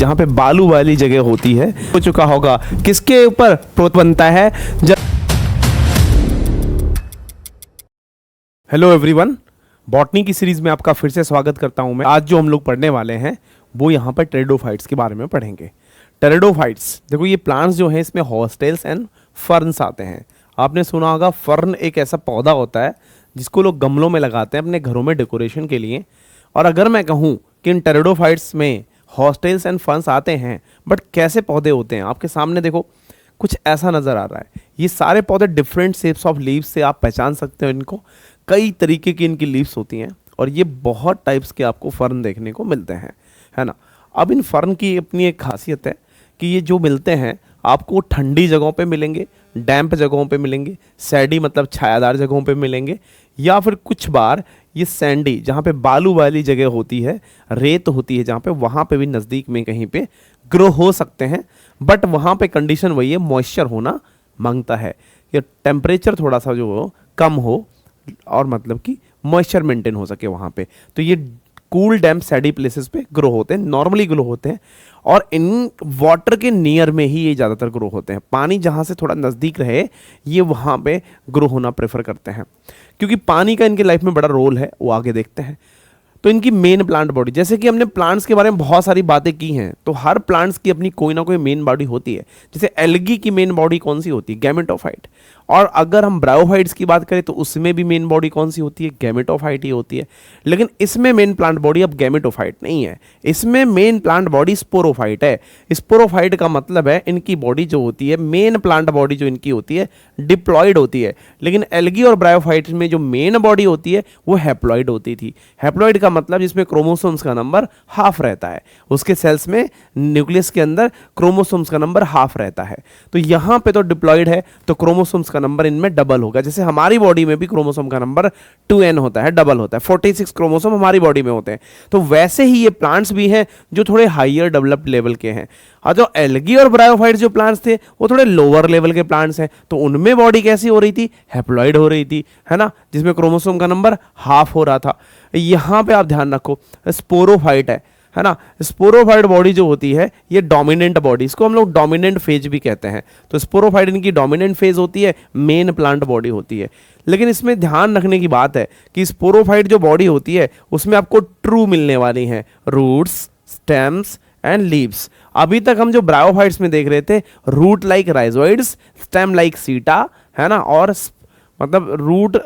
जहाँ पे बालू वाली जगह होती है। हो चुका होगा किसके ऊपर प्रोत बनता है। हेलो एवरीवन, बॉटनी की सीरीज में आपका फिर से स्वागत करता हूं मैं। आज जो हम लोग पढ़ने वाले हैं वो यहाँ पर टेरिडोफाइट्स के बारे में पढ़ेंगे। टेरिडोफाइट्स, देखो ये प्लांट्स जो हैं इसमें हॉस्टेल्स एंड फर्न्स आते हैं। आपने सुना होगा फर्न एक ऐसा पौधा होता है जिसको लोग गमलों में लगाते हैं अपने घरों में डेकोरेशन के लिए। और अगर मैं कहूँ कि इन टेरिडोफाइट्स में हॉस्टेल्स एंड फर्न्स आते हैं, बट कैसे पौधे होते हैं, आपके सामने देखो कुछ ऐसा नज़र आ रहा है। ये सारे पौधे डिफरेंट शेप्स ऑफ लीव्स से आप पहचान सकते हो इनको। कई तरीके की इनकी लीव्स होती हैं और ये बहुत टाइप्स के आपको फर्न देखने को मिलते हैं, है ना। अब इन फर्न की अपनी एक खासियत है कि ये जो मिलते हैं आपको ठंडी जगहों पे मिलेंगे, डैम्प जगहों पे मिलेंगे, सैडी मतलब छायादार जगहों पे मिलेंगे, या फिर कुछ बार ये सैंडी जहाँ पे बालू वाली जगह होती है, रेत होती है जहाँ पे, वहाँ पे भी नज़दीक में कहीं पे ग्रो हो सकते हैं। बट वहाँ पे कंडीशन वही है, मॉइस्चर होना मांगता है, या टेम्परेचर थोड़ा सा जो हो कम हो और मतलब कि मॉइस्चर मेंटेन हो सके वहाँ पे। तो ये कूल डैम्प सैडी प्लेसेस पे ग्रो होते हैं, नॉर्मली ग्रो होते हैं। और इन वाटर के नियर में ही ये ज़्यादातर ग्रो होते हैं। पानी जहाँ से थोड़ा नज़दीक रहे ये वहाँ पे ग्रो होना प्रेफर करते हैं, क्योंकि पानी का इनकी लाइफ में बड़ा रोल है, वो आगे देखते हैं। तो इनकी मेन प्लांट बॉडी, जैसे कि हमने प्लांट्स के बारे में बहुत सारी बातें की हैं, तो हर प्लांट्स की अपनी कोई ना कोई मेन बॉडी होती है। जैसे एल्गी की मेन बॉडी कौन सी होती है? गैमेटोफाइट। और अगर हम ब्रायोफाइट्स की बात करें तो उसमें भी मेन बॉडी कौन सी होती है? गैमेटोफाइट ही होती है। लेकिन इसमें मेन प्लांट बॉडी अब गैमेटोफाइट नहीं है, इसमें मेन प्लांट बॉडी स्पोरोफाइट है। स्पोरोफाइट का मतलब है इनकी बॉडी जो होती है, मेन प्लांट बॉडी जो इनकी होती है, डिप्लॉयड होती है। लेकिन एल्गी और ब्रायोफाइट्स में जो मेन बॉडी होती है वो हैप्लॉइड होती थी। हैप्लॉइड का मतलब जिसमें क्रोमोसोम्स का नंबर हाफ रहता है, उसके सेल्स में न्यूक्लियस के अंदर क्रोमोसोम्स का नंबर हाफ रहता है। तो यहाँ पे तो डिप्लॉयड है तो क्रोमोसोम्स का नंबर इनमें डबल होगा। जैसे हमारी बॉडी में भी क्रोमोसोम का नंबर 2n होता है, डबल होता है, 46 क्रोमोसोम हमारी बॉडी में होते हैं। तो वैसे ही ये प्लांट्स भी हैं जो थोड़े हाईयर डेवलप्ड लेवल के हैं। और जो एल्गी और ब्रायोफाइट्स जो प्लांट्स थे वो थोड़े लोअर लेवल के प्लांट्स हैं। तो उनमें बॉडी कैसी हो रही थी? हैप्लॉइड हो रही थी, है ना, जिसमें क्रोमोसोम का नंबर हाफ हो रहा था। यहाँ पे आप ध्यान रखो, स्पोरोफाइट है ना। स्पोरोफाइट बॉडी जो होती है ये डोमिनेंट बॉडी, इसको हम लोग डोमिनेंट फेज भी कहते हैं। तो स्पोरोफाइट इनकी डोमिनेंट फेज होती है, मेन प्लांट बॉडी होती है। लेकिन इसमें ध्यान रखने की बात है कि स्पोरोफाइट जो बॉडी होती है उसमें आपको ट्रू मिलने वाली हैं रूट्स, स्टेम्स एंड लीव्स। अभी तक हम जो ब्रायोफाइट्स में देख रहे थे, root like rhizoids, stem like seta, है ना, और मतलब रूट,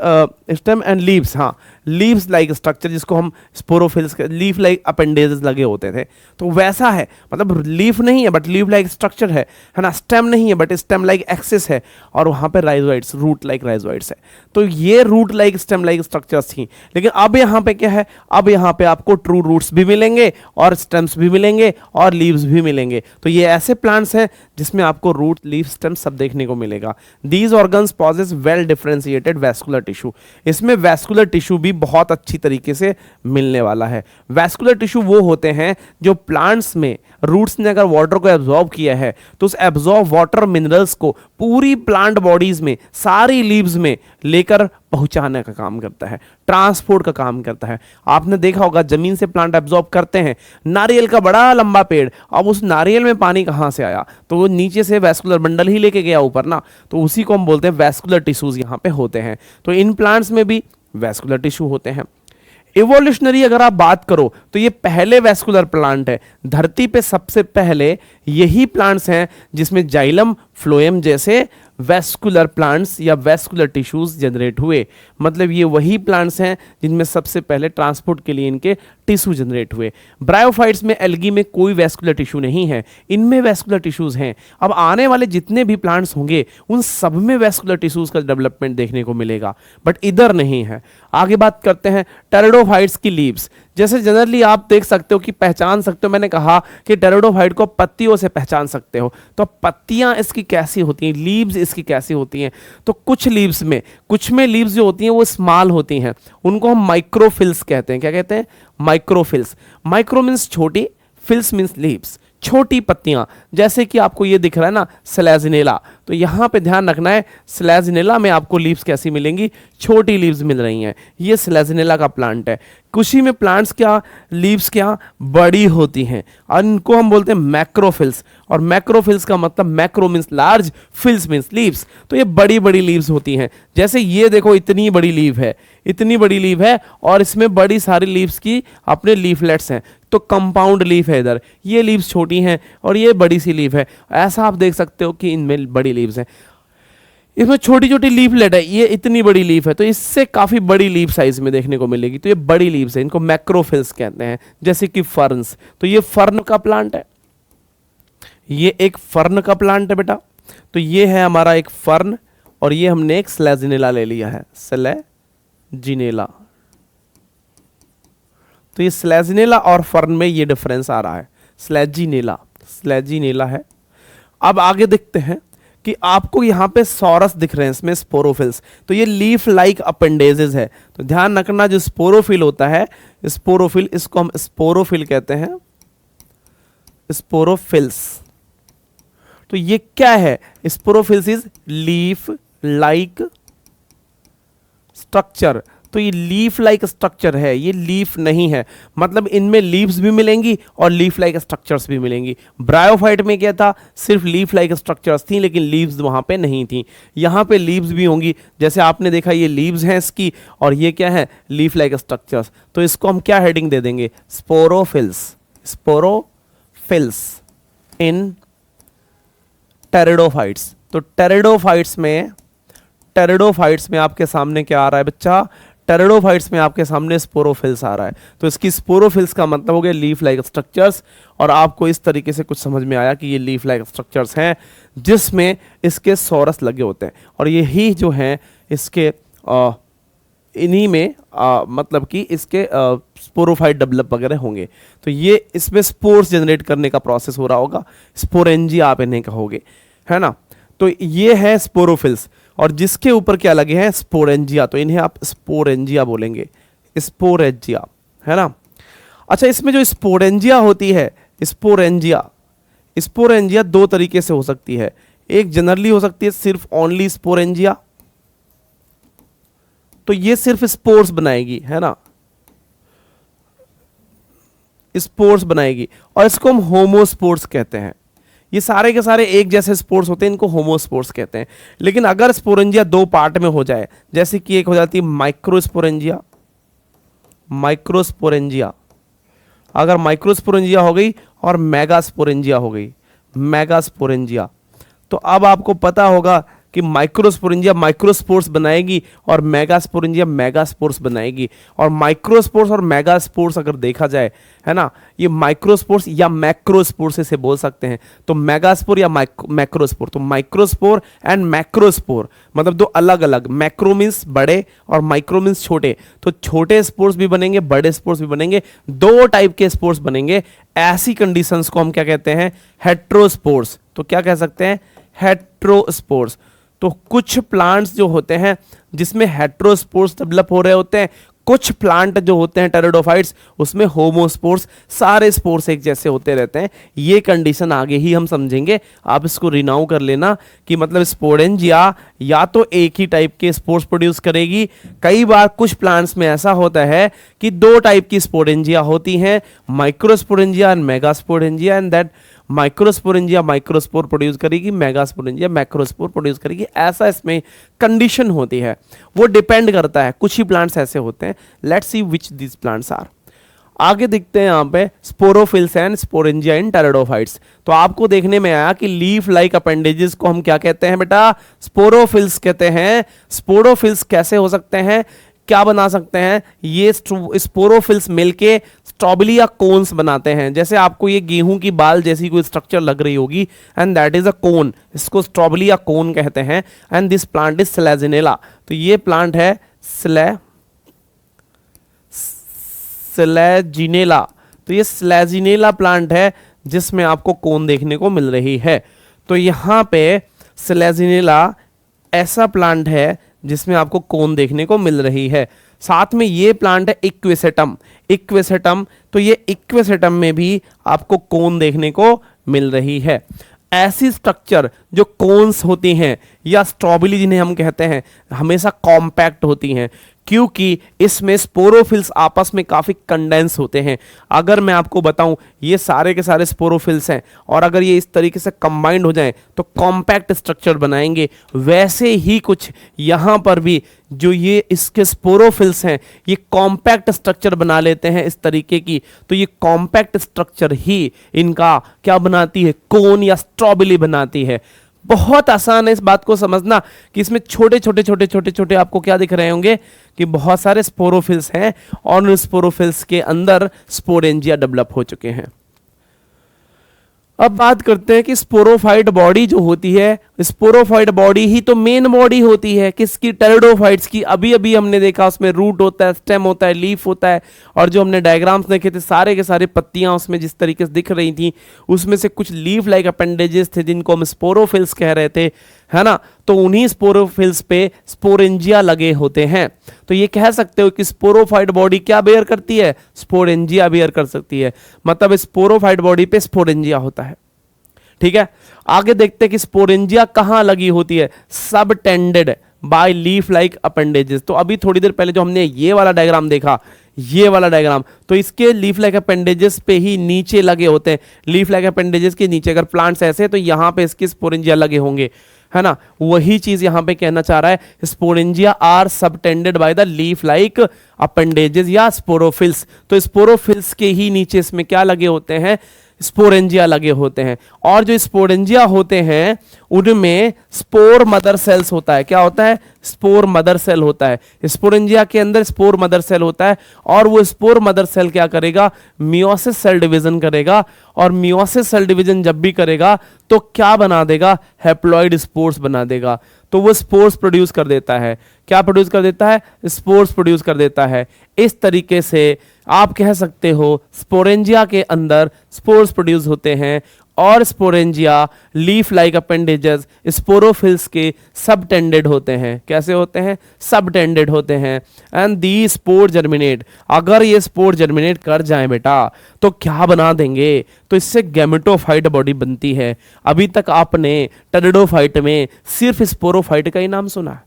स्टेम एंड लीव्स, हाँ, लीव्स लाइक स्ट्रक्चर जिसको हम स्पोरोफिल्स, लीफ लाइक अपेंडेजेस लगे होते थे, तो वैसा है। मतलब लीफ नहीं है बट लीफ लाइक स्ट्रक्चर है ना। स्टेम नहीं है बट स्टेम लाइक एक्सिस है, और वहाँ पे राइजोइड्स, रूट लाइक राइजोइड्स है। तो ये root like stem like structures थी। लेकिन अब यहाँ पे क्या है? अब यहाँ पे आपको ट्रू रूट्स भी मिलेंगे और स्टेम्स भी मिलेंगे और लीव्स भी मिलेंगे। तो ये ऐसे प्लांट्स हैं जिसमें आपको रूट, लीफ, स्टेम सब देखने को मिलेगा। These organs possess well differentiated vascular tissue. इसमें वैस्कुलर टिश्यू भी बहुत अच्छी तरीके से मिलने वाला है। वैस्कुलर टिश्यू वो होते हैं जो प्लांट्स में रूट्स ने अगर वाटर को एब्जॉर्ब किया है तो उस एब्जॉर्ब वाटर मिनरल्स को पूरी प्लांट बॉडीज में, सारी लीव्स में लेकर पहुंचाने का काम करता है, ट्रांसपोर्ट का काम करता है। आपने देखा होगा जमीन से प्लांट एब्जॉर्ब करते हैं। नारियल का बड़ा लंबा पेड़, अब उस नारियल में पानी कहां से आया? तो वो नीचे से वैस्कुलर बंडल ही लेके गया ऊपर ना। तो उसी को हम बोलते हैं वैस्कुलर टिश्यूज यहाँ पे होते हैं। तो इन प्लांट्स में भी वैस्कुलर टिश्यू होते हैं। इवोल्यूशनरी अगर आप बात करो तो ये पहले वैस्कुलर प्लांट है। धरती पे सबसे पहले यही प्लांट्स हैं जिसमें जाइलम, फ्लोएम जैसे वैस्कुलर प्लांट्स या वैस्कुलर टिश्यूज जनरेट हुए। मतलब ये वही प्लांट्स हैं जिनमें सबसे पहले ट्रांसपोर्ट के लिए इनके टिश्यू जनरेट हुए। ब्रायोफाइट्स में, एल्गी में कोई वैस्कुलर टिश्यू नहीं है, इनमें वैस्कुलर टिश्यूज हैं। अब आने वाले जितने भी प्लांट्स होंगे उन सब में वैस्कुलर टिश्यूज का डेवलपमेंट देखने को मिलेगा, बट इधर नहीं है। आगे बात करते हैं टेरिडोफाइट्स की लीव्स। जैसे जनरली आप देख सकते हो कि पहचान सकते हो, मैंने कहा कि टेरिडोफाइट को पत्तियों से पहचान सकते हो। तो पत्तियां इसकी कैसी होती हैं, लीव्स इसकी कैसी होती हैं? तो कुछ लीव्स में, कुछ में लीव्स जो होती हैं वो स्मॉल होती हैं, उनको हम माइक्रोफिल्स कहते हैं। क्या कहते हैं? माइक्रोफिल्स। माइक्रो मीन्स छोटी, फिल्स मीन्स लीव्स। छोटी पत्तियां, जैसे कि आपको ये दिख रहा है ना स्लेजिनेला, तो यहां पे ध्यान रखना है स्लेजिनेला में आपको लीव्स कैसी मिलेंगी, छोटी लीव्स मिल रही हैं। ये स्लेजिनेला का प्लांट है। कुछ में प्लांट्स क्या लीव्स क्या बड़ी होती हैं और इनको हम बोलते हैं मैक्रोफिल्स, और मैक्रोफिल्स का मतलब macro means large, phylls means leaves, तो ये बड़ी बड़ी लीव्स होती हैं। जैसे ये देखो इतनी बड़ी लीव है, इतनी बड़ी लीव है और इसमें बड़ी सारी लीव्स की अपने लीफलेट्स हैं, तो कंपाउंड लीफ है इधर, ये लीव्स छोटी हैं और ये बड़ी सी लीफ है। ऐसा आप देख सकते हो कि इनमें बड़ी लीव्स हैं, इसमें छोटी छोटी लीफलेट है, ये इतनी बड़ी लीफ है, तो इससे काफी बड़ी लीफ साइज में देखने को मिलेगी, तो ये बड़ी लीव्स है, इनको मैक्रोफिल्स कहते हैं। जैसे कि फर्न्स, तो ये फर्न का प्लांट है, ये एक फर्न का प्लांट है बेटा। तो ये है हमारा एक फर्न और ये हमने एक स्लेजिनेला ले लिया है, स्लेजिनेला। तो ये स्लेजिनेला और फर्न में ये डिफरेंस आ रहा है, स्लेजिनेला स्लेजिनेला है। अब आगे देखते हैं कि आपको यहाँ पे सॉरस दिख रहे हैं, इसमें स्पोरोफिल्स, तो ये लीफ लाइक अपेंडेजेस है। तो ध्यान रखना जो स्पोरोफिल होता है, स्पोरोफिल, इसको हम स्पोरोफिल कहते हैं, स्पोरोफिल्स। तो ये क्या है, sporophylls is leaf like structure. तो ये लीफ लाइक स्ट्रक्चर है, ये लीफ नहीं है, मतलब इनमें लीव्स भी मिलेंगी और लीफ लाइक स्ट्रक्चर्स भी मिलेंगी। ब्रायोफाइट में क्या था, सिर्फ लीफ लाइक स्ट्रक्चर्स थी लेकिन लीव्स वहां पे नहीं थी। यहाँ पे लीव्स भी होंगी, जैसे आपने देखा ये लीव्स हैं इसकी और ये क्या है, लीफ लाइक स्ट्रक्चर्स। तो इसको हम क्या हेडिंग दे देंगे, स्पोरोफिल्स, स्पोरोफिल्स इन टेरिडोफाइट्स। तो टेरिडोफाइट्स में आपके सामने क्या आ रहा है बच्चा, टेरिडोफाइट्स में आपके सामने स्पोरोफिल्स आ रहा है। तो इसकी स्पोरोफिल्स का मतलब हो गया लीफ लाइक स्ट्रक्चर्स, और आपको इस तरीके से कुछ समझ में आया कि ये लीफ लाइक स्ट्रक्चर्स हैं जिसमें इसके सॉरस लगे होते हैं, और यही जो हैं इसके इन्हीं में मतलब कि इसके स्पोरोफाइट डेवलप वगैरह होंगे। तो ये इसमें स्पोर्स जनरेट करने का प्रोसेस हो रहा होगा, स्पोरेंजिया आप इन्हें कहोगे, है ना। तो ये है स्पोरोफिल्स, और जिसके ऊपर क्या लगे हैं, स्पोरेंजिया, तो इन्हें आप स्पोरेंजिया बोलेंगे, स्पोरेंजिया, है ना। अच्छा, इसमें जो स्पोरेंजिया होती है, स्पोरेंजिया दो तरीके से हो सकती है। एक जनरली हो सकती है सिर्फ ओनली स्पोरेंजिया, तो ये सिर्फ स्पोर्स बनाएगी, है ना, स्पोर्स बनाएगी, और इसको हम होमोस्पोर्स कहते हैं। ये सारे के सारे एक जैसे स्पोर्स होते हैं, इनको होमोस्पोर्स कहते हैं। लेकिन अगर स्पोरेंजिया दो पार्ट में हो जाए, जैसे कि एक हो जाती है माइक्रोस्पोरेंजिया, अगर माइक्रोस्पोरेंजिया हो गई और मेगास्पोरेंजिया हो गई, मेगास्पोरेंजिया, तो अब आपको पता होगा कि माइक्रोस्पोरेंजिया माइक्रोस्पोर्स बनाएगी और मेगास्पोरेंजिया मेगास्पोर्स बनाएगी। और माइक्रोस्पोर्स और मेगास्पोर्स अगर देखा जाए, है ना, ये माइक्रोस्पोर्स या मैक्रोस्पोर्स से बोल सकते हैं। तो मेगास्पोर या मैक्रोस्पोर, तो माइक्रोस्पोर एंड मैक्रोस्पोर मतलब दो अलग अलग, मैक्रो मीन्स बड़े और माइक्रो मीन्स छोटे। तो छोटे स्पोर्स भी बनेंगे, बड़े स्पोर्स भी बनेंगे, दो टाइप के स्पोर्स बनेंगे। ऐसी कंडीशंस को हम क्या कहते हैं, हेट्रोस्पोर्स। तो क्या कह सकते हैं, हेट्रोस्पोर्स। तो कुछ प्लांट्स जो होते हैं जिसमें हेट्रोस्पोर्स डेवलप हो रहे होते हैं, कुछ प्लांट जो होते हैं टेरिडोफाइट्स उसमें होमोस्पोर्स, सारे स्पोर्स एक जैसे होते रहते हैं। ये कंडीशन आगे ही हम समझेंगे, आप इसको रिनाउ कर लेना कि मतलब स्पोरेंजिया या तो एक ही टाइप के स्पोर्स प्रोड्यूस करेगी। कई बार कुछ प्लांट्स में ऐसा होता है कि दो टाइप की स्पोरेंजिया होती हैं, microsporangia and megasporangia, and that microsporangia microspore produce करेगी, मेगास्पोरेंजिया मैक्रोस्पोर प्रोड्यूस करेगी। ऐसा इसमें कंडीशन होती है, वो डिपेंड करता है। कुछ ही प्लांट्स ऐसे होते हैं। Let's see which this plants are. आगे देखते हैं यहाँ पे sporophylls and sporangia in pteridophytes. तो आपको देखने में आया कि लीफ लाइक अपेंडेजेस को हम क्या कहते हैं बेटा, स्पोरोफिल्स कहते हैं। स्पोरोफिल्स कैसे हो सकते हैं, क्या बना सकते हैं, ये स्पोरोफिल्स मिलके स्ट्रॉबेरी या कोन्स बनाते हैं। जैसे आपको ये गेहूं की बाल जैसी कोई स्ट्रक्चर लग रही होगी, and that is a cone, इसको स्ट्रॉबेरी या कोन कहते हैं। And this plant is Selaginella. तो ये प्लांट है स्लेजिनेला। तो ये स्लेजिनेला प्लांट है जिसमें आपको कोन देखने को मिल रही है। तो यहां पे स्लेजिनेला ऐसा प्लांट है जिसमें आपको कोन देखने को मिल रही है। साथ में ये प्लांट है इक्वेसेटम। इक्वेसेटम, तो ये इक्वेसेटम में भी आपको कोन देखने को मिल रही है। ऐसी स्ट्रक्चर जो कोन्स होती हैं या स्ट्रॉबेरी जिन्हें हम कहते हैं, हमेशा कॉम्पैक्ट होती हैं, क्योंकि इसमें स्पोरोफिल्स आपस में काफ़ी कंडेंस होते हैं। अगर मैं आपको बताऊं, ये सारे के सारे स्पोरोफिल्स हैं, और अगर ये इस तरीके से कंबाइंड हो जाएं तो कॉम्पैक्ट स्ट्रक्चर बनाएंगे। वैसे ही कुछ यहाँ पर भी जो ये इसके स्पोरोफिल्स हैं, ये कॉम्पैक्ट स्ट्रक्चर बना लेते हैं इस तरीके की। तो ये कॉम्पैक्ट स्ट्रक्चर ही इनका क्या बनाती है, कोन या स्ट्रॉबेरी बनाती है। बहुत आसान है इस बात को समझना कि इसमें छोटे छोटे छोटे छोटे छोटे आपको क्या दिख रहे होंगे कि बहुत सारे स्पोरोफिल्स हैं, और उन स्पोरोफिल्स के अंदर स्पोरेंजिया डेवलप हो चुके हैं। अब बात करते हैं कि स्पोरोफाइट बॉडी जो होती है, स्पोरोफाइट बॉडी ही तो मेन बॉडी होती है किसकी, टेरिडोफाइट्स की। अभी अभी हमने देखा उसमें रूट होता है, स्टेम होता है, लीफ होता है, और जो हमने डायग्राम्स देखे थे सारे के सारे पत्तियां उसमें जिस तरीके से दिख रही थी, उसमें से कुछ लीफ लाइक अपेंडेजेस थे जिनको हम स्पोरोफिल्स कह रहे थे, है ना। तो उन्हीं स्पोरोफिल्स पे स्पोरेंजिया लगे होते हैं। तो ये कह सकते हो कि स्पोरोफाइट बॉडी क्या बेयर करती है, स्पोरेंजिया बेयर कर सकती है, मतलब स्पोरोफाइट बॉडी पे स्पोरेंजिया होता है। ठीक है, आगे देखते हैं कि स्पोरेंजिया कहां लगी होती है, सब tended by leaf like appendages. तो अभी थोड़ी देर पहले जो हमने ये वाला डायग्राम देखा, ये वाला डायग्राम, तो इसके लीफ लाइक अपेंडेजेस पे ही नीचे लगे होते हैं। लीफ लाइक अपेंडेजेस के नीचे अगर प्लांट्स ऐसे हैं तो यहां पे इसके स्पोरेंजिया लगे होंगे, है ना। वही चीज यहां पे कहना चाह रहा है, sporangia are subtended by the leaf like appendages या स्पोरोफिल्स। तो स्पोरोफिल्स के ही नीचे इसमें क्या लगे होते हैं, स्पोरेंजिया लगे होते हैं। और जो स्पोरेंजिया होते हैं उनमें स्पोर मदर सेल्स होता है। क्या होता है, स्पोर मदर सेल होता है। स्पोरेंजिया के अंदर स्पोर मदर सेल होता है, और वो स्पोर मदर सेल क्या करेगा, मियोसिस सेल डिवीजन करेगा, और मियोसिस सेल डिवीजन जब भी करेगा तो क्या बना देगा, हैप्लॉइड स्पोर्स बना देगा। तो वो स्पोर्स प्रोड्यूस कर देता है। क्या प्रोड्यूस कर देता है, स्पोर्स प्रोड्यूस कर देता है। इस तरीके से आप कह सकते हो स्पोरेंजिया के अंदर स्पोर्स प्रोड्यूस होते हैं, और sporangia leaf like appendages sporophylls के सबटेंडेड होते हैं। कैसे होते हैं, सबटेंडेड होते हैं। एंड दी स्पोर जर्मिनेट, अगर ये स्पोर जर्मिनेट कर जाए बेटा तो क्या बना देंगे, तो इससे गैमेटोफाइट बॉडी बनती है। अभी तक आपने टेरिडोफाइट में सिर्फ स्पोरोफाइट का ही नाम सुना है,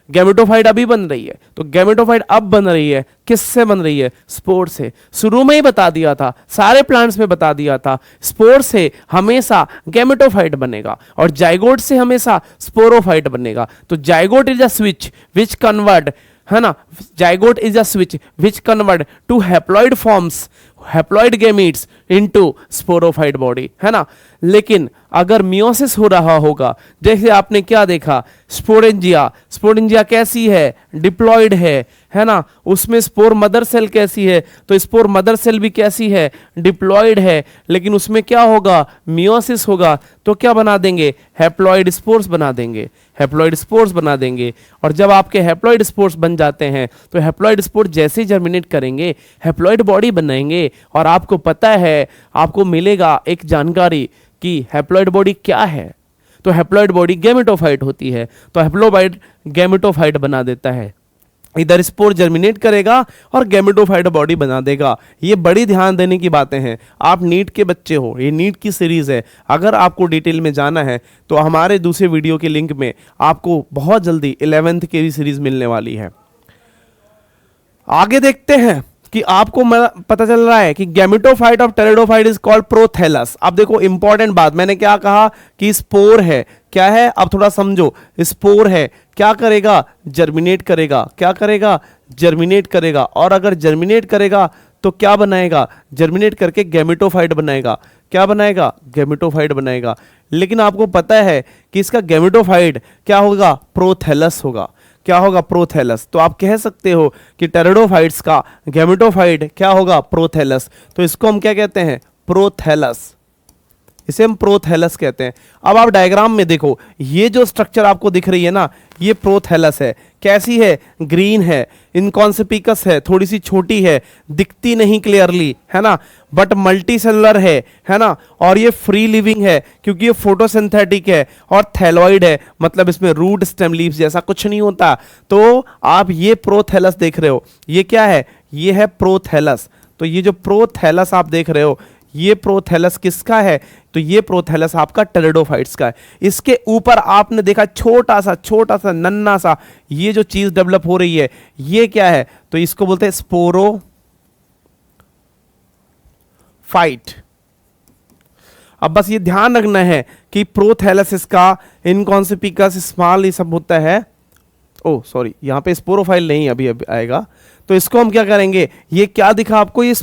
गैमेटोफाइट अभी बन रही है। तो गैमेटोफाइट अब बन रही है, किससे बन रही है, स्पोर से। शुरू में ही बता दिया था, सारे प्लांट्स में बता दिया था, स्पोर से हमेशा गैमेटोफाइट बनेगा और जाइगोट से हमेशा स्पोरोफाइट बनेगा। तो zygote is a switch which convert, है ना, zygote is a switch which convert to haploid forms, haploid gametes into sporophyte body, है ना। लेकिन अगर मियोसिस हो रहा होगा, जैसे आपने क्या देखा, स्पोरेंजिया, स्पोरेंजिया कैसी है, डिप्लॉइड है ना। उसमें स्पोर मदर सेल कैसी है, तो स्पोर मदर सेल भी कैसी है, डिप्लॉइड है। लेकिन उसमें क्या होगा, मियोसिस होगा, तो क्या बना देंगे, हैप्लॉइड स्पोर्स बना देंगे, हैप्लॉइड स्पोर्स बना देंगे। और जब आपके हैप्लॉइड स्पोर्स बन जाते हैं तो हैप्लॉइड स्पोर जैसे ही जर्मिनेट करेंगे हैप्लॉइड बॉडी बनाएंगे। और आपको पता है, आपको मिलेगा एक जानकारी कि हैप्लॉइड बॉडी क्या है। तो हैप्लॉइड बॉडी गैमेटोफाइट होती है, तो हैप्लोइड गैमेटोफाइट बना देता है। इधर स्पोर जर्मिनेट करेगा और गैमेटोफाइट बॉडी बना देगा। ये बड़ी ध्यान देने की बातें हैं। आप नीट के बच्चे हो, ये नीट की सीरीज है। अगर आपको डिटेल में जाना है तो हमारे दूसरे वीडियो के लिंक में आपको बहुत जल्दी 11th की भी सीरीज मिलने वाली है। आगे देखते हैं कि आपको पता चल रहा है कि gametophyte of pteridophyte is called prothallus. अब देखो इंपॉर्टेंट बात, मैंने क्या कहा कि स्पोर है, क्या है, अब थोड़ा समझो, स्पोर है, क्या करेगा, जर्मिनेट करेगा, क्या करेगा, जर्मिनेट करेगा। और अगर जर्मिनेट करेगा तो क्या बनाएगा, जर्मिनेट करके गैमेटोफाइट बनाएगा। क्या बनाएगा, गैमेटोफाइट बनाएगा। लेकिन आपको पता है कि इसका गैमेटोफाइट क्या होगा, प्रोथैलस होगा। क्या होगा, प्रोथैलस। तो आप कह सकते हो कि टेरिडोफाइट्स का गैमेटोफाइट क्या होगा, प्रोथैलस। तो इसको हम क्या कहते हैं, प्रोथैलस, इसे हम प्रोथैलस कहते हैं। अब आप डायग्राम में देखो, ये जो स्ट्रक्चर आपको दिख रही है ना, ये प्रोथैलस है। कैसी है, ग्रीन है, इनकॉन्स्पिकस है, थोड़ी सी छोटी है, दिखती नहीं क्लियरली, है ना। बट मल्टी सेलुलर है ना, और ये फ्री लिविंग है क्योंकि ये फोटोसिंथेटिक है, और थैलॉइड है, मतलब इसमें रूट स्टेम लीव्स जैसा कुछ नहीं होता। तो आप ये प्रोथैलस देख रहे हो, ये क्या है, ये है प्रोथैलस। तो ये जो प्रोथैलस आप देख रहे हो, ये प्रोथैलस किसका है, तो ये प्रोथैलस आपका टेरिडोफाइट्स का है। इसके ऊपर आपने देखा छोटा सा नन्ना सा ये जो चीज डेवलप हो रही है, ये क्या है, तो इसको बोलते हैं स्पोरोफाइट। अब बस ये ध्यान रखना है कि प्रोथैलस इसका, इनकॉन्सिपिकस, स्मॉल, ये सब होता है। ओ सॉरी, यहां पे स्पोरोफाइल नहीं, अभी आएगा। तो इसको हम क्या करेंगे, ये क्या दिखा आपको, ये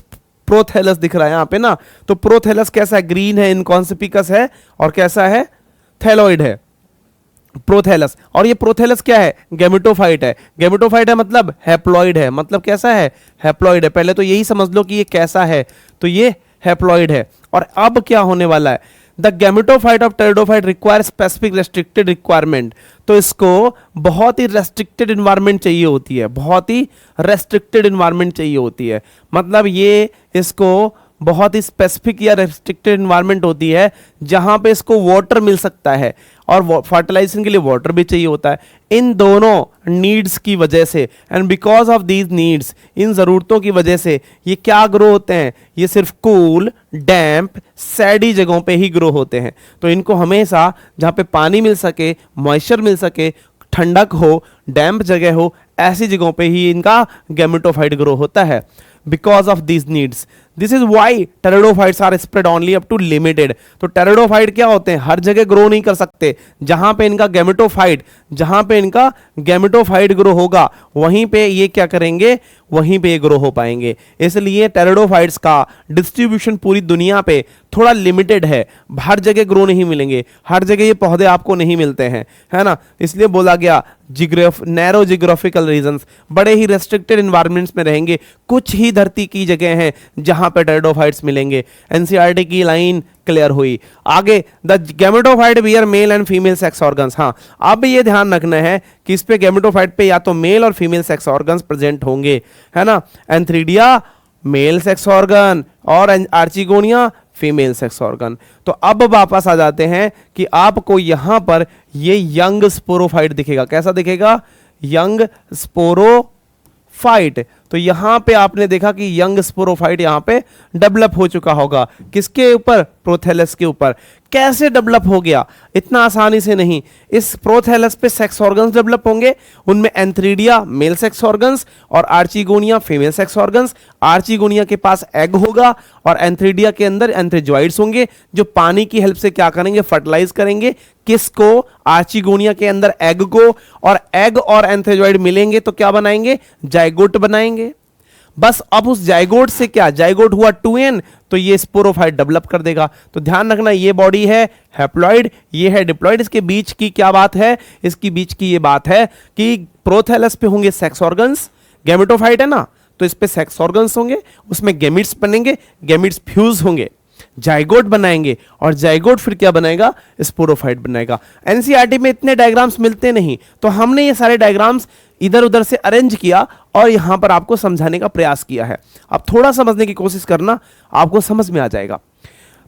प्रोथैलस दिख रहा है यहां पे ना। तो प्रोथैलस कैसा है, ग्रीन है, इनकॉन्सिपिकस है, और कैसा है, थैलॉइड है प्रोथैलस। और ये प्रोथैलस क्या है, गैमेटोफाइट है। गैमेटोफाइट है मतलब हैप्लॉइड है, मतलब कैसा है, हैप्लॉइड है। पहले तो यही समझ लो कि ये कैसा है, तो ये हैप्लॉइड है। और अब क्या होने वाला है, the gametophyte of pteridophyte require specific restricted requirement. तो इसको बहुत ही रेस्ट्रिक्टेड इन्वायरमेंट चाहिए होती है, बहुत ही रेस्ट्रिक्टेड इन्वायरमेंट चाहिए होती है। मतलब ये इसको बहुत ही स्पेसिफिक या रेस्ट्रिक्टेड इन्वायरमेंट होती है जहां पे इसको वाटर मिल सकता है, और फर्टिलाइजेशन के लिए वाटर भी चाहिए होता है। इन दोनों नीड्स की वजह से, and because of these needs, इन जरूरतों की वजह से ये क्या ग्रो होते हैं, ये सिर्फ कूल, डैम्प, सैडी जगहों पे ही ग्रो होते हैं। तो इनको हमेशा जहां पे पानी मिल सके, मॉइस्चर मिल सके, ठंडक हो, डैम्प जगह हो, ऐसी जगहों पे ही इनका गैमेटोफाइट ग्रो होता है। Because of these needs, this is why pteridophytes are spread only up to limited. तो टेरिडोफाइट क्या होते हैं, हर जगह ग्रो नहीं कर सकते। जहां पे इनका गैमेटोफाइट ग्रो होगा, वहीं पे ये क्या करेंगे, वहीं पे ये ग्रो हो पाएंगे। इसलिए टेरिडोफाइट्स का डिस्ट्रीब्यूशन पूरी दुनिया पे थोड़ा लिमिटेड है, हर जगह ग्रो नहीं मिलेंगे, हर जगह ये पौधे आपको नहीं मिलते हैं, है ना। इसलिए बोला गया नैरो जियोग्राफिकल रीजंस, बड़े ही रेस्ट्रिक्टेड एनवायरनमेंट्स में रहेंगे। कुछ ही धरती की जगह हैं जहां पे टेरिडोफाइट्स मिलेंगे। एनसीईआरटी की लाइन क्लियर हुई। आगे, the gametophyte bear male and female sex organs. हाँ, अब ये ध्यान रखना है कि इस पे गैमेटोफाइट पे या तो मेल और फीमेल सेक्स ऑर्गन्स प्रेजेंट होंगे, है ना। एंथ्रीडिया मेल सेक्स ऑर्गन और आर्चिगोनिया फीमेल सेक्स ऑर्गन। तो अब वापस आ जाते हैं कि आपको यहां पर ये यंग स्पोरोफाइट दिखेगा। कैसा दिखेगा, यंग स्पोरोफाइट। तो यहां पे आपने देखा कि यंग स्पोरोफाइट यहां पे डेवलप हो चुका होगा, किसके ऊपर, प्रोथैलस के ऊपर। कैसे डेवलप हो गया, इतना आसानी से नहीं। इस प्रोथैलस पे सेक्स ऑर्गन्स डेवलप होंगे, उनमें एंथ्रीडिया मेल सेक्स ऑर्गन्स और archegonia female sex organs. Archegonia के पास एग होगा और एंथ्रीडिया के अंदर एंथ्रीजॉइड्स होंगे जो पानी की हेल्प से क्या करेंगे, फर्टिलाइज करेंगे। किसको, आर्चिगोनिया के अंदर एग को, और एग और एंथ्रीजॉइड मिलेंगे तो क्या बनाएंगे, जाइगोट बनाएंगे। बस अब उस जाइगोट से क्या, जाइगोट हुआ 2n, तो ये स्पोरोफाइट डेवलप कर देगा। तो ध्यान रखना, ये बॉडी है हैप्लॉइड, ये है डिप्लॉइड। इसके बीच की क्या बात है, इसकी बीच की ये बात है कि प्रोथैलस पे होंगे सेक्स ऑर्गन्स, गैमेटोफाइट है ना, तो इस पे सेक्स ऑर्गन्स होंगे, उसमें गैमीट्स बनेंगे, गैमीट्स फ्यूज होंगे, जाइगोट बनाएंगे, और जाइगोट फिर क्या बनाएगा, स्पोरोफाइट बनाएगा। एनसीईआरटी में इतने डायग्राम्स मिलते नहीं, तो हमने ये सारे डायग्राम्स इधर उधर से अरेंज किया और यहां पर आपको समझाने का प्रयास किया है। आप थोड़ा समझने की कोशिश करना, आपको समझ में आ जाएगा।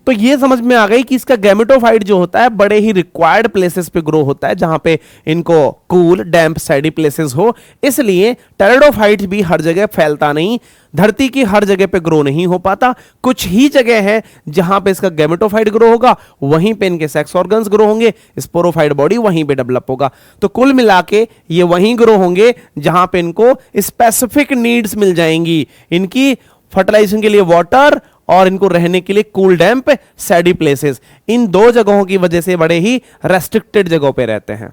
तो ये समझ में आ गई कि इसका गैमेटोफाइट जो होता है बड़े ही रिक्वायर्ड प्लेसेस पे ग्रो होता है, जहां पे इनको कूल, डैम्प, सैडी प्लेसेस हो। इसलिए टेरिडोफाइट भी हर जगह फैलता नहीं, धरती की हर जगह पे ग्रो नहीं हो पाता। कुछ ही जगह है जहां पे इसका गैमेटोफाइट ग्रो होगा, वहीं पे इनके सेक्स ऑर्गन्स ग्रो होंगे, स्पोरोफाइट बॉडी वहीं पे डेवलप होगा। तो कुल मिला के ये वहीं ग्रो होंगे जहां पे इनको स्पेसिफिक नीड्स मिल जाएंगी, इनकी फर्टिलाइजेशन के लिए वाटर और इनको रहने के लिए कूल, डैम्प, सैडी प्लेसेस। इन दो जगहों की वजह से बड़े ही रेस्ट्रिक्टेड जगहों पे रहते हैं।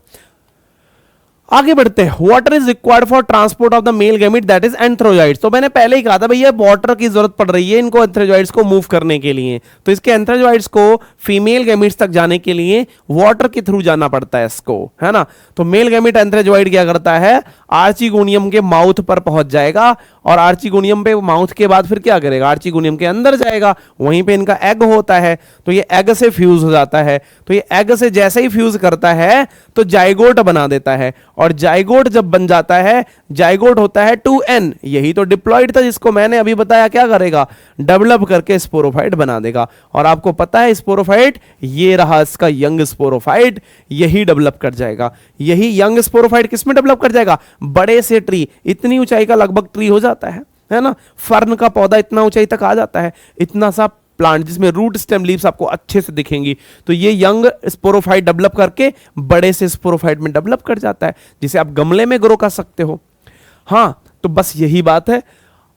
आगे बढ़ते हैं। Water is required for transport of the male gamete that is antherozoids. तो मैंने पहले ही कहा था भैया वाटर की जरूरत पड़ रही है इनको एंथ्रोजॉइड्स को मूव करने के लिए। तो इसके एंथ्रोजॉइड्स को फीमेल गैमीट्स तक जाने के लिए वाटर के थ्रू जाना पड़ता है इसको, है ना। तो मेल गैमीट एंथ्रोजॉइड क्या करता है, आर्चिगोनियम के माउथ पर पहुंच जाएगा और आर्चिगोनियम पे माउथ के बाद फिर क्या करेगा, आर्चिगोनियम के अंदर जाएगा, वहीं पे इनका एग होता है, तो ये एग से फ्यूज हो जाता है। तो ये एग से जैसे ही फ्यूज करता है तो जाइगोट बना देता है, और जाइगोट जब बन जाता है, जाइगोट होता है 2n, यही तो डिप्लॉइड था जिसको मैंने अभी बताया क्या करेगा, डेवलप करके स्पोरोफाइट बना देगा। और आपको पता है स्पोरोफाइट, ये रहा इसका यंग स्पोरोफाइट, यही डेवलप कर जाएगा। यही यंग स्पोरोफाइट किसमें डेवलप कर जाएगा, बड़े से ट्री, इतनी ऊंचाई का लगभग ट्री हो जाता है ना, फर्न का पौधा इतना ऊंचाई तक आ जाता है, इतना सा प्लांट जिसमें रूट स्टेम लीव्स आपको अच्छे से दिखेंगी। तो ये यंग स्पोरोफाइट डेवलप करके बड़े से स्पोरोफाइट में डेवलप कर जाता है, जिसे आप गमले में ग्रो कर सकते हो। हाँ, तो बस यही बात है।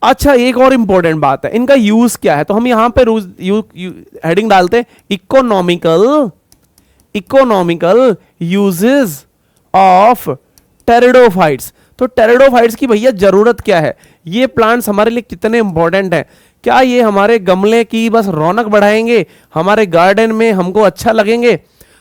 अच्छा, एक और इंपॉर्टेंट बात है, इनका यूज क्या है, तो हम यहां पे हेडिंग डालते हैं इकोनॉमिकल यूजेस ऑफ टेरिडोफाइट्स। तो टेरिडोफाइट्स की भैया जरूरत क्या है, ये प्लांट्स हमारे लिए कितने इंपॉर्टेंट हैं, क्या ये हमारे गमले की बस रौनक बढ़ाएंगे, हमारे गार्डन में हमको अच्छा लगेंगे,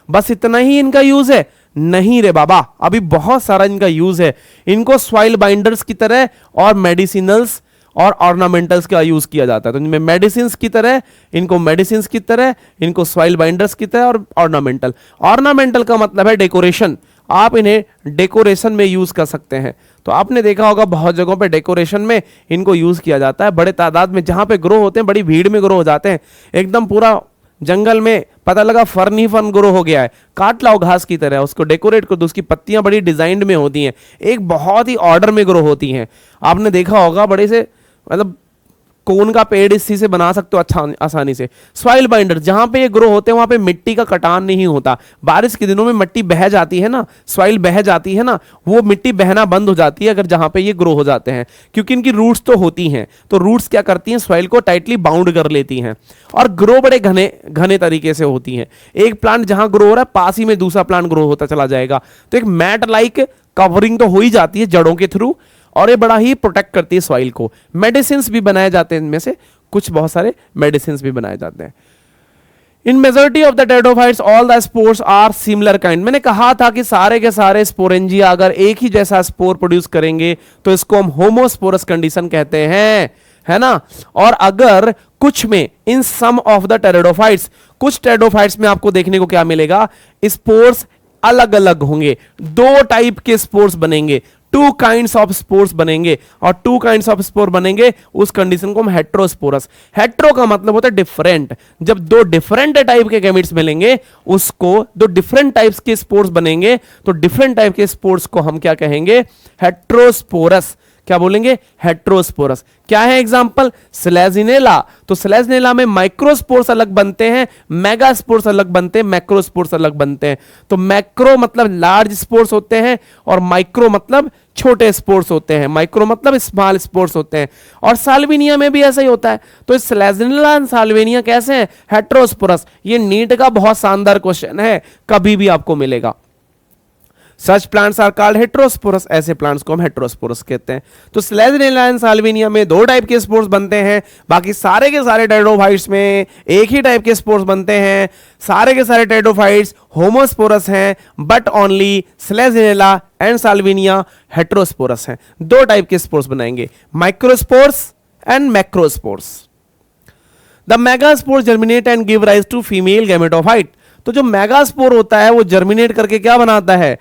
बस इतना ही इनका यूज है? नहीं रे बाबा, अभी बहुत सारा इनका यूज है। इनको सॉइल बाइंडर्स की तरह और मेडिसिनल्स और ऑर्नामेंटल्स का यूज किया जाता है। तो इनमें मेडिसिन्स की तरह, इनको मेडिसिन्स की तरह, इनको सॉइल बाइंडर्स की तरह और ऑर्नामेंटल। ऑर्नामेंटल का मतलब है डेकोरेशन, आप इन्हें डेकोरेशन में यूज कर सकते हैं। तो आपने देखा होगा बहुत जगहों पे डेकोरेशन में इनको यूज किया जाता है, बड़े तादाद में जहां पे ग्रो होते हैं, बड़ी भीड़ में ग्रो हो जाते हैं, एकदम पूरा जंगल में पता लगा फर्न ही फर्न ग्रो हो गया है, काट लाओ घास की तरह, उसको डेकोरेट कर दो, उसकी पत्तियां बड़ी डिजाइंड में होती हैं, एक बहुत ही ऑर्डर में ग्रो होती हैं। आपने देखा होगा बड़े से मतलब कोन का पेड़ इसी से बना सकते हो अच्छा आसानी से। सॉइल बाइंडर जहां पे ये ग्रो होते हैं वहां पे मिट्टी का कटान नहीं होता, बारिश के दिनों में मिट्टी बह जाती है ना, सॉइल बह जाती है ना, वो मिट्टी बहना बंद हो जाती है अगर जहां पे ये ग्रो हो जाते हैं, क्योंकि इनकी रूट्स तो होती हैं, तो रूट्स क्या करती हैं, सॉइल को टाइटली बाउंड कर लेती हैं और ग्रो बड़े घने घने तरीके से होती हैं। एक प्लांट जहां ग्रो हो रहा है पास ही में दूसरा प्लांट ग्रो होता चला जाएगा, तो एक मैट लाइक कवरिंग तो हो ही जाती है जड़ों के थ्रू, और ये बड़ा ही प्रोटेक्ट करती है सॉइल को। मेडिसिन्स भी बनाए जाते हैं, इनमें से कुछ बहुत सारे मेडिसिन्स भी बनाए जाते हैं। In majority of the pteridophytes all the spores are similar kind. मैंने कहा था कि सारे के सारे स्पोरेंजिया अगर एक ही जैसा स्पोर प्रोड्यूस करेंगे तो इसको हम होमोस्पोरस कंडीशन कहते हैं, है ना। और अगर कुछ में, इन सम ऑफ द टेरिडोफाइट्स, कुछ टेरिडोफाइट्स में आपको देखने को क्या मिलेगा, स्पोर्स अलग अलग होंगे, दो टाइप के स्पोर्स बनेंगे, टू काइंड्स ऑफ स्पोर्स बनेंगे, और टू काइंड्स ऑफ स्पोर बनेंगे उस कंडीशन को हम हेट्रोस्पोरस। हेट्रो का मतलब होता है डिफरेंट, जब दो डिफरेंट टाइप के गैमेट्स मिलेंगे उसको, दो डिफरेंट टाइप्स के स्पोर्स बनेंगे तो डिफरेंट टाइप के स्पोर्स को हम क्या कहेंगे, हेट्रोस्पोरस। क्या बोलेंगे, हेट्रोस्पोरस। क्या है एग्जांपल, स्लेजिनेला, तो स्लेजिनेला में माइक्रोस्पोर्स अलग बनते हैं, मेगास्पोर्स अलग बनते हैं, मैक्रोस्पोर्स अलग बनते हैं। तो मैक्रो मतलब लार्ज स्पोर्स होते हैं और माइक्रो मतलब छोटे स्पोर्स होते हैं, माइक्रो मतलब स्मॉल स्पोर्स होते हैं। और साल्विनिया में भी ऐसा ही होता है। तो स्लेजिनेला और साल्विनिया कैसे हैं, हेट्रोस्पोरस। ये नीट का बहुत शानदार क्वेश्चन है, कभी भी आपको मिलेगा। Such plants are called heterosporous, ऐसे प्लांट्स को हम हेट्रोस्पोरस कहते हैं। तो स्लेजिनेला एंड साल्विनिया में दो टाइप के स्पोर्स बनते हैं, बाकी सारे के सारे टेरिडोफाइट्स में एक ही टाइप के स्पोर्स बनते हैं। सारे के सारे टेरिडोफाइट्स होमोस्पोरस हैं, but only Selaginella and Salvinia heterosporous हैं। दो टाइप के स्पोर्स बनाएंगे, microspores and macrospores. The megaspore germinate and give rise to female gametophyte. तो जो मेगास्पोर होता है वो जर्मिनेट करके क्या बनाता है,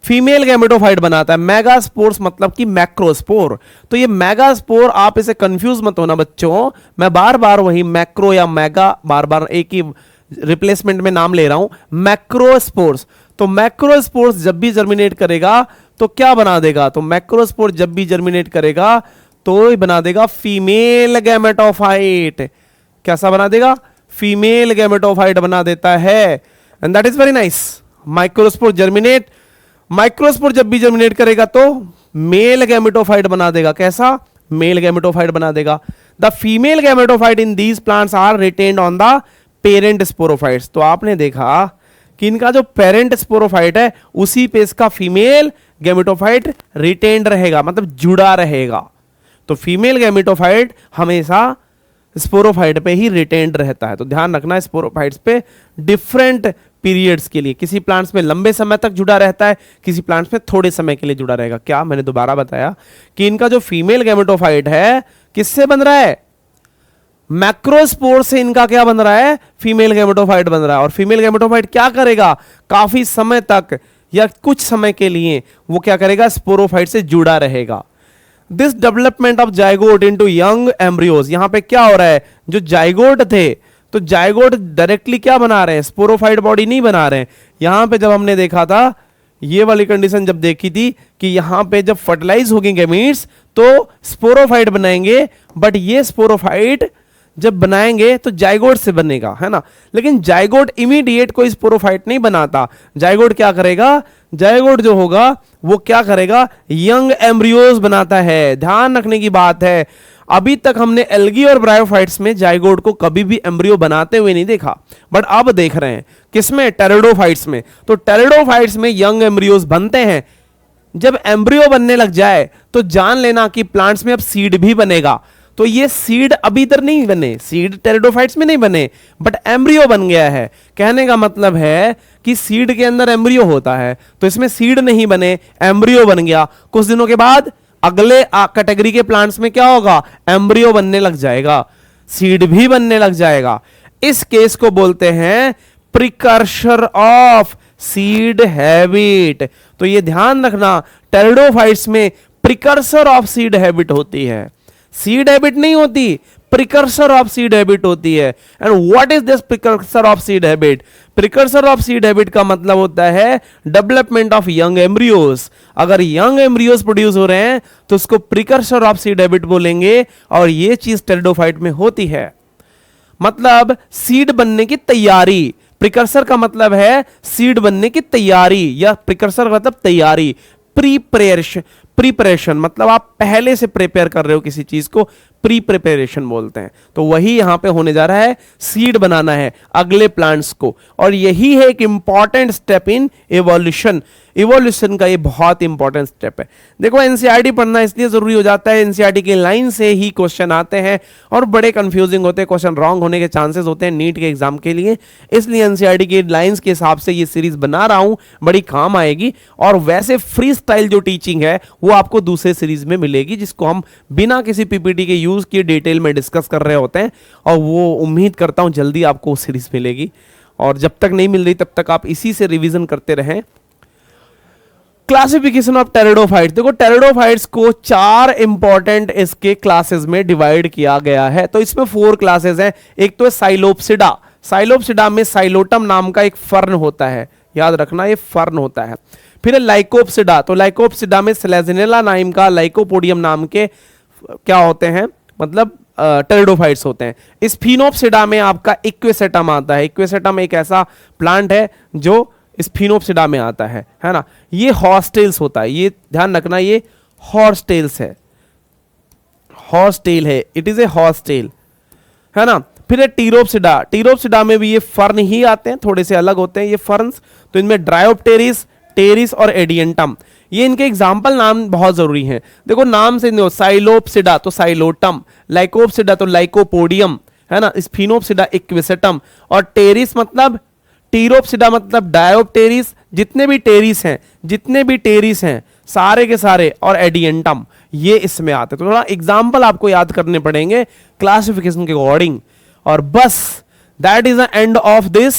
फीमेल गैमेटोफाइट बनाता है। मेगास्पोर्स मतलब कि मैक्रोस्पोर। तो ये मेगास्पोर, आप इसे कंफ्यूज मत होना बच्चों, मैं बार बार वही मैक्रो या मेगा बार बार एक ही रिप्लेसमेंट में नाम ले रहा हूं, मैक्रोस्पोर्स। तो मैक्रोस्पोर्स जब भी जर्मिनेट करेगा तो क्या बना देगा, तो मैक्रोस्पोर जब भी जर्मिनेट करेगा तो बना देगा फीमेल गैमेटोफाइट। कैसा बना देगा, फीमेल गैमेटोफाइट बना देता है, and that is very nice. Microspore germinate, microspore जब भी जर्मिनेट करेगा तो मेल गैमेटोफाइट बना देगा। कैसा, मेल गैमेटोफाइट बना देगा। The female gametophyte in these plants are retained on the parent sporophytes. तो आपने देखा कि इनका जो पेरेंट स्पोरोफाइट है उसी पे इसका फीमेल गैमेटोफाइट रिटेन्ड रहेगा, मतलब जुड़ा रहेगा। तो फीमेल गैमेटोफाइट हमेशा स्पोरोफाइट पे ही रिटेन्ड रहता है। तो ध्यान रखना स्पोरोफाइट्स पे डिफरेंट पीरियड्स के लिए, किसी प्लांट्स में लंबे समय तक जुड़ा रहता है, किसी प्लांट्स में थोड़े समय के लिए जुड़ा रहेगा। क्या मैंने दोबारा बताया कि इनका जो फीमेल गैमेटोफाइट है किससे बन रहा है, मैक्रोस्पोर से इनका क्या बन रहा है, फीमेल गैमेटोफाइट बन रहा है। और फीमेल गैमेटोफाइट क्या करेगा, काफी समय तक या कुछ समय के लिए वो क्या करेगा, स्पोरोफाइट से जुड़ा रहेगा। This development of zygote into young embryos, यहां पे क्या हो रहा है, जो जाइगोट थे तो जाइगोट डायरेक्टली क्या बना रहे हैं, स्पोरोफाइट बॉडी नहीं बना रहे हैं। यहां पे जब हमने देखा था, ये वाली कंडीशन जब देखी थी कि यहां पे जब फर्टिलाइज होंगे गैमीट्स तो स्पोरोफाइट बनाएंगे, बट ये स्पोरोफाइट जब बनाएंगे तो जाइगोट से बनेगा, है ना। लेकिन जाइगोट इमीडिएट कोई स्पोरोफाइट नहीं बनाता। जाइगोट क्या करेगा, जाइगोट जो होगा वो क्या करेगा, यंग एम्ब्रियोज बनाता है। ध्यान रखने की बात है, अभी तक हमने एल्गी और ब्रायोफाइट्स में जाइगोट को कभी भी एम्ब्रियो बनाते हुए नहीं देखा, बट अब देख रहे हैं किसमें, टेरिडोफाइट्स में। तो टेरिडोफाइट्स में यंग एम्ब्रियोज बनते हैं। जब एम्ब्रियो बनने लग जाए तो जान लेना कि प्लांट्स में अब सीड भी बनेगा। तो ये सीड अभी तक नहीं बने, सीड टेरिडोफाइट्स में नहीं बने, बट एम्ब्रियो बन गया है। कहने का मतलब है कि सीड के अंदर एम्ब्रियो होता है, तो इसमें सीड नहीं बने, एम्ब्रियो बन गया। कुछ दिनों के बाद अगले कैटेगरी के प्लांट्स में क्या होगा, एम्ब्रियो बनने लग जाएगा, सीड भी बनने लग जाएगा। इस केस को बोलते हैं प्रिकर्सर ऑफ सीड हैबिट। तो ये ध्यान रखना, टेरिडोफाइट्स में प्रिकर्सर ऑफ सीड हैबिट होती है, सीड हैबिट नहीं होती, प्रिकर्सर ऑफ सीड हैबिट होती है। And what is this precursor of seed habit, precursor of seed habit का मतलब होता है डेवलपमेंट ऑफ यंग एम्ब्रियोज। अगर यंग एम्ब्रियोज प्रोड्यूस हो रहे हैं तो उसको प्रिकर्सर ऑफ सीड हैबिट बोलेंगे, और ये चीज टेरिडोफाइट में होती है। मतलब सीड बनने की तैयारी, प्रिकर्सर का मतलब है सीड बनने की तैयारी, या प्रिकर्सर का मतलब तैयारी, प्रीपरेशन मतलब आप पहले से प्रिपेयर कर रहे हो किसी चीज को, प्री प्रिपरेशन बोलते हैं। तो वही यहां पे होने जा रहा है, सीड बनाना है अगले प्लांट्स को, और यही है एक important step in evolution. Evolution का ये बहुत इंपॉर्टेंट स्टेप है। देखो एनसीईआरटी पढ़ना इसलिए जरूरी हो जाता है, एनसीईआरटी की लाइन से ही क्वेश्चन आते हैं और बड़े कंफ्यूजिंग होते हैं, क्वेश्चन रॉन्ग होने के चांसेस होते हैं नीट के एग्जाम के लिए। इसलिए एनसीईआरटी की लाइंस के हिसाब से ये सीरीज बना रहा हूं, बड़ी काम आएगी। और वैसे फ्री स्टाइल जो टीचिंग है वो आपको दूसरे सीरीज में मिलेगी, जिसको हम बिना किसी पीपीटी के यूज किए डिटेल में डिस्कस कर रहे होते हैं, और वो उम्मीद करता हूं जल्दी आपको सीरीज मिलेगी। और जब तक नहीं मिल रही तब तक आप इसी से रिवीजन करते रहें। क्लासिफिकेशन ऑफ टेरिडोफाइट्स, देखो टेरिडोफाइट्स को 4 इंपॉर्टेंट इसके क्लासेस में डिवाइड किया गया है। तो इसमें 4 क्लासेस हैं। एक तो है साइलोप्सिडा, साइलोप्सिडा में साइलोटम नाम का एक फर्न होता है, याद रखना ये फर्न होता है। फिर है लाइकोप्सिडा, तो लाइकोप्सिडा में सेलेजिनेला नाम का, लाइकोपोडियम नाम के क्या होते हैं, मतलब टेरिडोफाइट्स होते हैं। स्फिनोप्सिडा में आपका इक्वेसेटम आता है। इक्वेसेटम एक ऐसा प्लांट है जो स्फिनोप्सिडा में आता है ना। ये हॉर्सटेल्स होता है, ये ध्यान रखना, ये हॉर्सटेल्स है, हॉर्सटेल है, इट इज ए हॉर्सटेल, है ना। फिर है टीरोप्सिडा, टीरोप्सिडा में भी ये फर्न ही आते हैं, थोड़े से अलग होते हैं ये फर्न्स। तो इनमें ड्रायोप्टेरिस, टेरिस और एडियंटम, ये इनके एग्जाम्पल नाम बहुत जरूरी हैं। देखो नाम से, साइलोप्सिडा तो साइलोटम, लाइकोप्सिडा तो लाइकोपोडियम, है ना, स्फिनोप्सिडा इक्वेसेटम, और टेरिस मतलब, टीरोप्सिडा मतलब डायोप्टेरिस, जितने भी टेरिस हैं सारे के सारे, और एडियंटम ये इसमें आते हैं। तो थोड़ा एग्जाम्पल आपको याद करने पड़ेंगे क्लासिफिकेशन के अकॉर्डिंग। और बस that is the end of this,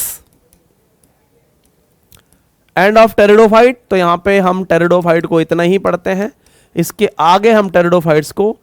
end of pteridophyte. तो यहां पे हम टेरिडोफाइट को इतना ही पढ़ते हैं, इसके आगे हम टेरिडोफाइट्स को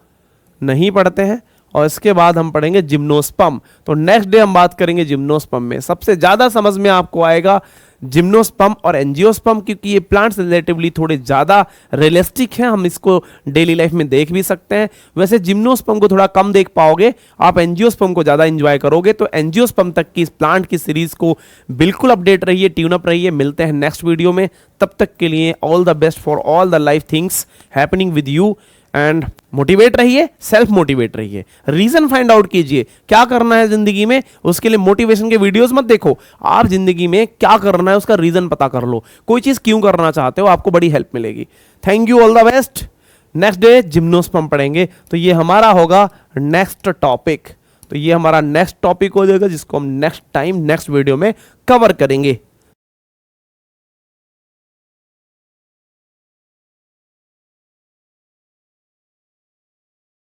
नहीं पढ़ते हैं, और इसके बाद हम पढ़ेंगे जिम्नोस्पर्म। तो नेक्स्ट डे हम बात करेंगे जिम्नोस्पर्म में। सबसे ज्यादा समझ में आपको आएगा जिम्नोस्पर्म और एंजियोस्पर्म, क्योंकि ये प्लांट्स रिलेटिवली थोड़े ज्यादा रियलिस्टिक हैं, हम इसको डेली लाइफ में देख भी सकते हैं। वैसे जिम्नोस्पर्म को थोड़ा कम देख पाओगे, आप एंजियोस्पर्म को ज्यादा एंजॉय करोगे। तो एंजियोस्पर्म तक की इस प्लांट की सीरीज को बिल्कुल अपडेट रहिए, ट्यून अप रहिए। मिलते हैं नेक्स्ट वीडियो में, तब तक के लिए all the best for all the life things happening with you, and motivate रहिए, सेल्फ मोटिवेट रहिए, रीजन फाइंड आउट कीजिए क्या करना है जिंदगी में। उसके लिए मोटिवेशन के वीडियोस मत देखो, आप जिंदगी में क्या करना है उसका रीजन पता कर लो, कोई चीज क्यों करना चाहते हो, आपको बड़ी हेल्प मिलेगी। Thank you, all the best. Next day gymnosperm पढ़ेंगे, तो ये हमारा होगा नेक्स्ट टॉपिक। तो ये हमारा नेक्स्ट टॉपिक हो जाएगा जिसको हम नेक्स्ट टाइम नेक्स्ट वीडियो में कवर करेंगे।